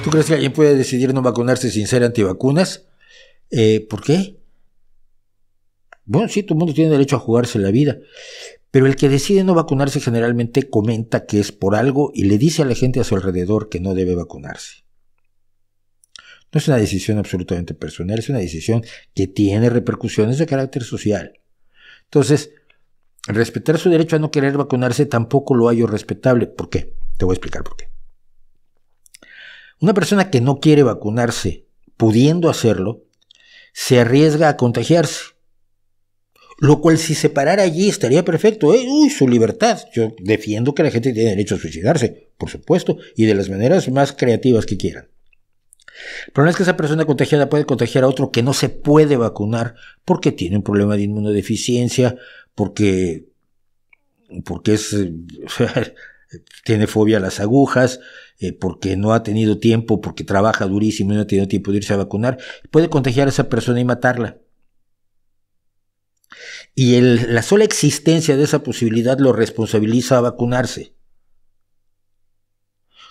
¿Tú crees que alguien puede decidir no vacunarse sin ser antivacunas? ¿Por qué? Bueno, sí, todo el mundo tiene derecho a jugarse la vida, pero el que decide no vacunarse generalmente comenta que es por algo y le dice a la gente a su alrededor que no debe vacunarse. No es una decisión absolutamente personal, es una decisión que tiene repercusiones de carácter social. Entonces, respetar su derecho a no querer vacunarse tampoco lo hallo respetable. ¿Por qué? Te voy a explicar por qué. Una persona que no quiere vacunarse, pudiendo hacerlo, se arriesga a contagiarse. Lo cual, si se parara allí, estaría perfecto. Uy, su libertad. Yo defiendo que la gente tiene derecho a suicidarse, por supuesto, y de las maneras más creativas que quieran. El problema es que esa persona contagiada puede contagiar a otro que no se puede vacunar porque tiene un problema de inmunodeficiencia, porque tiene fobia a las agujas, porque no ha tenido tiempo, porque trabaja durísimo y no ha tenido tiempo de irse a vacunar. Puede contagiar a esa persona y matarla. Y la sola existencia de esa posibilidad lo responsabiliza a vacunarse.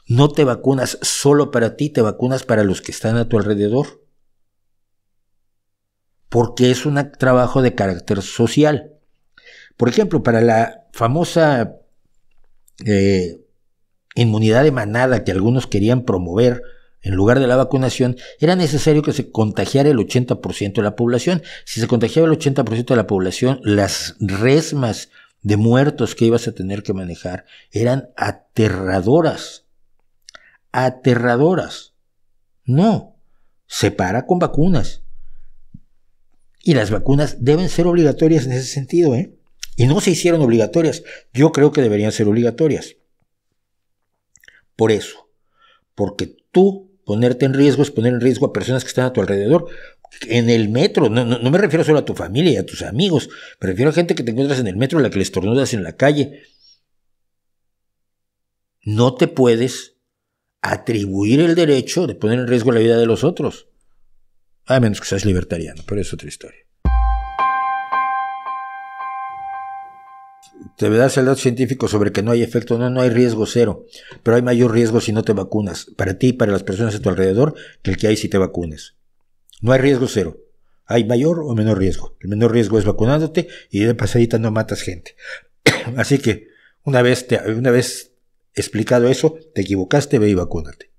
No te vacunas solo para ti, te vacunas para los que están a tu alrededor. Porque es un trabajo de carácter social. Por ejemplo, para la famosa inmunidad de manada que algunos querían promover en lugar de la vacunación, era necesario que se contagiara el 80% de la población. Si se contagiaba el 80% de la población, las resmas de muertos que ibas a tener que manejar eran aterradoras. Aterradoras. No, se para con vacunas. Y las vacunas deben ser obligatorias en ese sentido, Y no se hicieron obligatorias. Yo creo que deberían ser obligatorias. Por eso. Porque tú ponerte en riesgo es poner en riesgo a personas que están a tu alrededor. En el metro, no me refiero solo a tu familia y a tus amigos. Me refiero a gente que te encuentras en el metro, a la que le estornudas en la calle. No te puedes atribuir el derecho de poner en riesgo la vida de los otros. A menos que seas libertariano, pero es otra historia. Te das el dato científico sobre que no hay efecto. No hay riesgo cero, pero hay mayor riesgo si no te vacunas, para ti y para las personas a tu alrededor, que el que hay si te vacunas. No hay riesgo cero, hay mayor o menor riesgo. El menor riesgo es vacunándote y de pasadita no matas gente. Así que una vez explicado eso, te equivocaste, ve y vacúnate.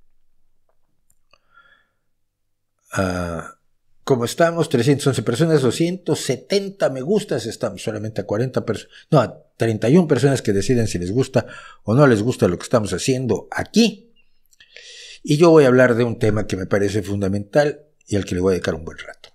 Como estamos, 311 personas, 270 me gustas, estamos solamente a 40 personas, no, a 31 personas que deciden si les gusta o no les gusta lo que estamos haciendo aquí. Y yo voy a hablar de un tema que me parece fundamental y al que le voy a dedicar un buen rato.